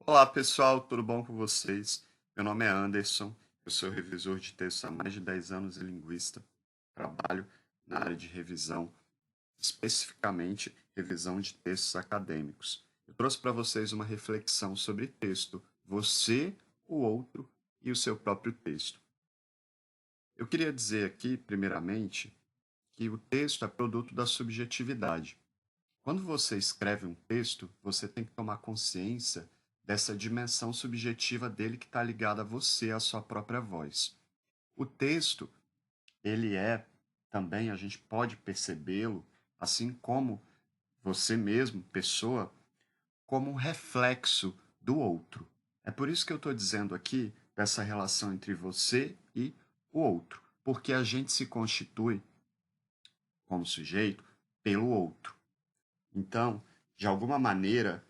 Olá pessoal, tudo bom com vocês? Meu nome é Anderson, eu sou revisor de textos há mais de 10 anos e linguista. Trabalho na área de revisão, especificamente revisão de textos acadêmicos. Eu trouxe para vocês uma reflexão sobre texto, você, o outro e o seu próprio texto. Eu queria dizer aqui, primeiramente, que o texto é produto da subjetividade. Quando você escreve um texto, você tem que tomar consciência dessa dimensão subjetiva dele que está ligada a você, à sua própria voz. O texto, ele é também, a gente pode percebê-lo, assim como você mesmo, pessoa, como um reflexo do outro. É por isso que eu estou dizendo aqui dessa relação entre você e o outro, porque a gente se constitui como sujeito pelo outro. Então, de alguma maneira,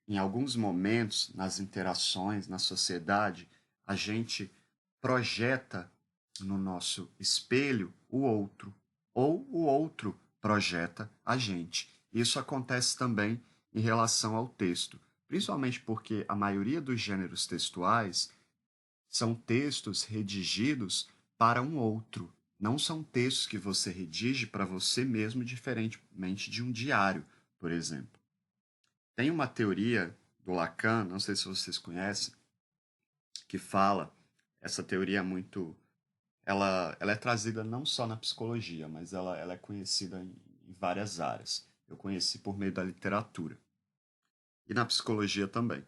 em alguns momentos, nas interações, na sociedade, a gente projeta no nosso espelho o outro, ou o outro projeta a gente. Isso acontece também em relação ao texto, principalmente porque a maioria dos gêneros textuais são textos redigidos para um outro. Não são textos que você redige para você mesmo, diferentemente de um diário, por exemplo. Tem uma teoria do Lacan, não sei se vocês conhecem, que fala, essa teoria é muito, ela é trazida não só na psicologia, mas ela é conhecida em várias áreas. Eu conheci por meio da literatura e na psicologia também.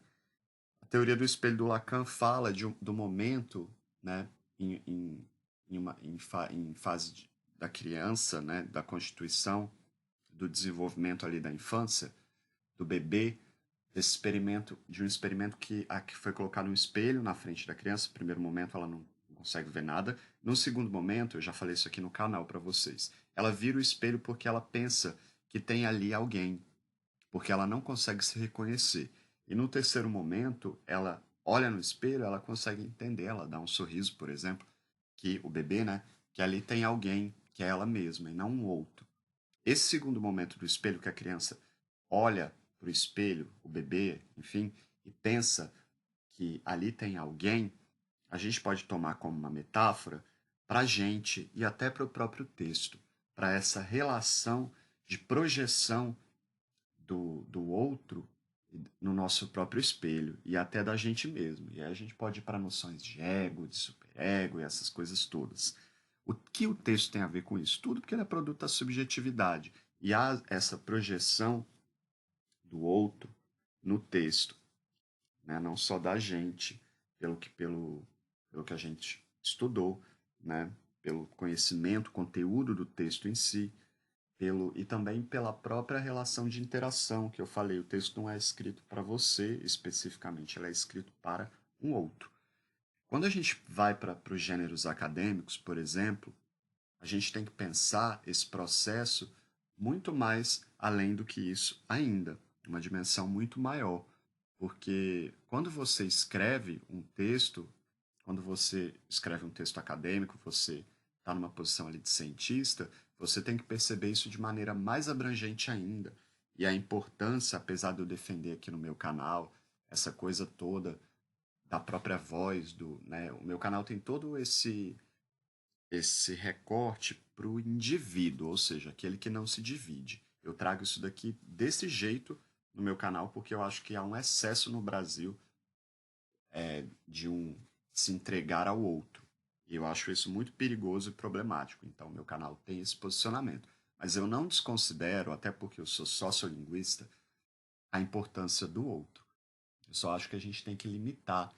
A teoria do espelho do Lacan fala do momento, né, em, em, em fase da criança, né, da constituição, do desenvolvimento ali da infância, do bebê, desse experimento, de um experimento que foi colocado um espelho na frente da criança. No primeiro momento ela não consegue ver nada. No segundo momento, eu já falei isso aqui no canal para vocês, ela vira o espelho porque ela pensa que tem ali alguém, porque ela não consegue se reconhecer. E no terceiro momento, ela olha no espelho, ela consegue entender, ela dá um sorriso, por exemplo, que o bebê, né, que ali tem alguém, que é ela mesma e não um outro. Esse segundo momento do espelho que a criança olha para o espelho, o bebê, enfim, e pensa que ali tem alguém, a gente pode tomar como uma metáfora para a gente e até para o próprio texto, para essa relação de projeção do outro no nosso próprio espelho e até da gente mesmo. E aí a gente pode ir para noções de ego, de superego e essas coisas todas. O que o texto tem a ver com isso? Tudo porque ele é produto da subjetividade. E há essa projeção do outro no texto, né? Não só da gente, pelo que a gente estudou, né? Pelo conhecimento, conteúdo do texto em si, e também pela própria relação de interação que eu falei. O texto não é escrito para você especificamente, ele é escrito para um outro. Quando a gente vai para os gêneros acadêmicos, por exemplo, a gente tem que pensar esse processo muito mais além do que isso ainda, uma dimensão muito maior. Porque quando você escreve um texto, quando você escreve um texto acadêmico, você está numa posição ali de cientista, você tem que perceber isso de maneira mais abrangente ainda. E a importância, apesar de eu defender aqui no meu canal, essa coisa toda da própria voz, né, o meu canal tem todo esse recorte para o indivíduo, ou seja, aquele que não se divide. Eu trago isso daqui desse jeito no meu canal porque eu acho que há um excesso no Brasil de um se entregar ao outro. E eu acho isso muito perigoso e problemático. Então, meu canal tem esse posicionamento. Mas eu não desconsidero, até porque eu sou sociolinguista, a importância do outro. Eu só acho que a gente tem que limitar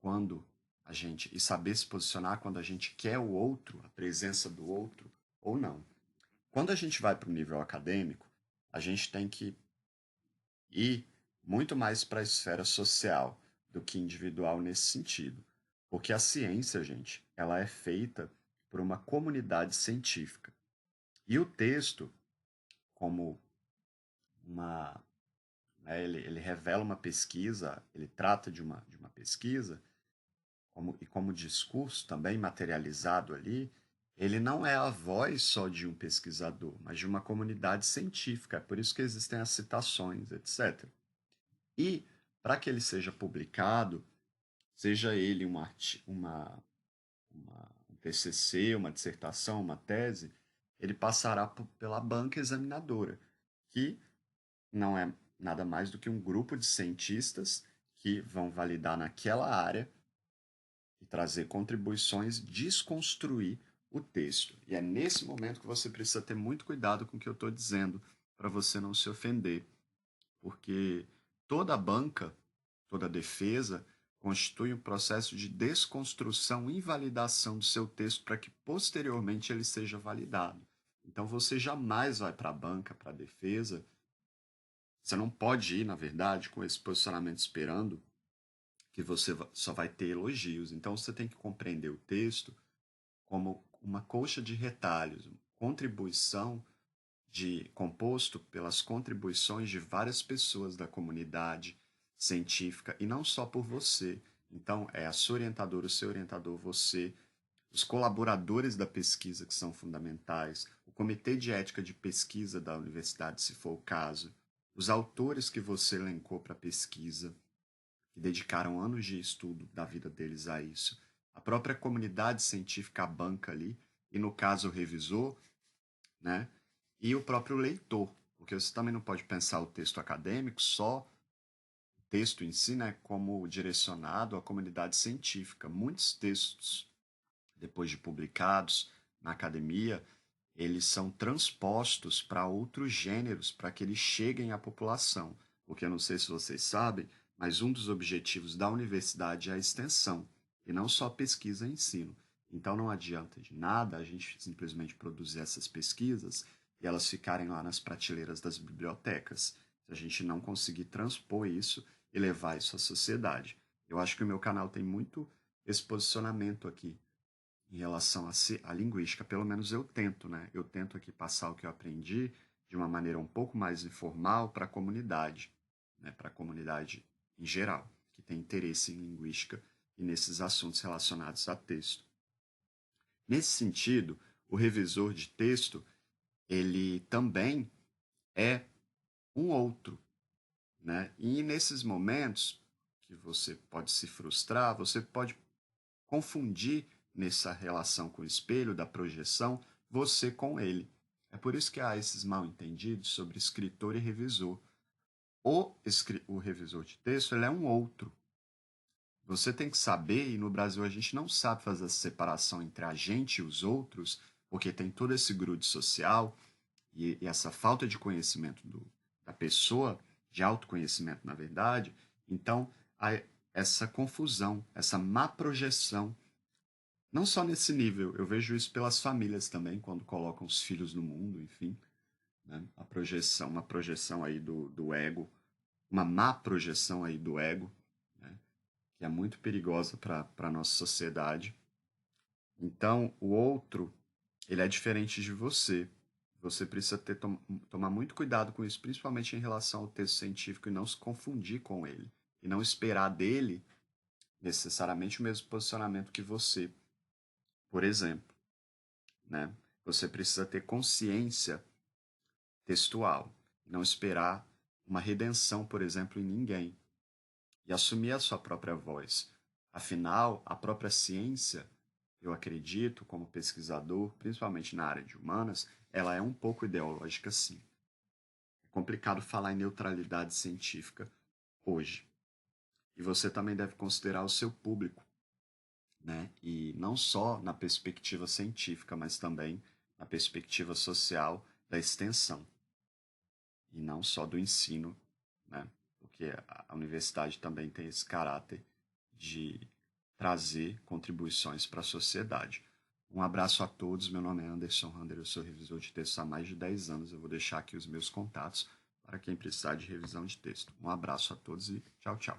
quando a gente e saber se posicionar quando a gente quer o outro, a presença do outro ou não. Quando a gente vai para o nível acadêmico, a gente tem que ir muito mais para a esfera social do que individual nesse sentido. Porque a ciência, gente, ela é feita por uma comunidade científica. E o texto, como uma. Né, ele revela uma pesquisa, ele trata de uma pesquisa, e como discurso também materializado ali, ele não é a voz só de um pesquisador, mas de uma comunidade científica. É por isso que existem as citações, etc. E para que ele seja publicado, seja ele um TCC, uma dissertação, uma tese, ele passará pela banca examinadora, que não é nada mais do que um grupo de cientistas que vão validar naquela área e trazer contribuições, desconstruir o texto. E é nesse momento que você precisa ter muito cuidado com o que eu estou dizendo, para você não se ofender, porque toda banca, toda defesa, constitui um processo de desconstrução e invalidação do seu texto para que posteriormente ele seja validado. Então você jamais vai para a banca, para a defesa, você não pode ir, na verdade, com esse posicionamento esperando que você só vai ter elogios. Então você tem que compreender o texto como uma colcha de retalhos, contribuição composto pelas contribuições de várias pessoas da comunidade científica e não só por você. Então, é a sua orientadora, o seu orientador, você, os colaboradores da pesquisa que são fundamentais, o comitê de ética de pesquisa da universidade, se for o caso, os autores que você elencou para a pesquisa, que dedicaram anos de estudo da vida deles a isso, a própria comunidade científica, a banca ali, e no caso o revisor, né? E o próprio leitor, porque você também não pode pensar o texto acadêmico só o texto em si, né, como direcionado à comunidade científica. Muitos textos, depois de publicados na academia, eles são transpostos para outros gêneros para que eles cheguem à população. Porque eu não sei se vocês sabem, mas um dos objetivos da universidade é a extensão, e não só pesquisa e ensino. Então não adianta de nada a gente simplesmente produzir essas pesquisas e elas ficarem lá nas prateleiras das bibliotecas, se a gente não conseguir transpor isso e levar isso à sociedade. Eu acho que o meu canal tem muito esse posicionamento aqui em relação à linguística, pelo menos eu tento, né? Eu tento aqui passar o que eu aprendi de uma maneira um pouco mais informal para a comunidade, né? Para a comunidade em geral, que tem interesse em linguística e nesses assuntos relacionados a texto. Nesse sentido, o revisor de texto, ele também é um outro, né? E nesses momentos que você pode se frustrar, você pode confundir nessa relação com o espelho, da projeção, você com ele. É por isso que há esses mal-entendidos sobre escritor e revisor. O revisor de texto ele é um outro. Você tem que saber, e no Brasil a gente não sabe fazer essa separação entre a gente e os outros, porque tem todo esse grude social e essa falta de conhecimento da pessoa, de autoconhecimento, na verdade. Então, há essa confusão, essa má projeção. Não só nesse nível, eu vejo isso pelas famílias também, quando colocam os filhos no mundo, enfim, né? Uma projeção aí do ego, uma má projeção aí do ego, né? Que é muito perigosa para a nossa sociedade. Então, o outro, ele é diferente de você. Você precisa tomar muito cuidado com isso, principalmente em relação ao texto científico, e não se confundir com ele. E não esperar dele necessariamente o mesmo posicionamento que você. Por exemplo, né? Você precisa ter consciência textual, não esperar uma redenção, por exemplo, em ninguém, e assumir a sua própria voz. Afinal, a própria ciência, eu acredito, como pesquisador, principalmente na área de humanas, ela é um pouco ideológica, sim. É complicado falar em neutralidade científica hoje. E você também deve considerar o seu público, né? E não só na perspectiva científica, mas também na perspectiva social da extensão, e não só do ensino, né? Porque a universidade também tem esse caráter de trazer contribuições para a sociedade. Um abraço a todos, meu nome é Anderson Rander, eu sou revisor de texto há mais de 10 anos, eu vou deixar aqui os meus contatos para quem precisar de revisão de texto. Um abraço a todos e tchau, tchau.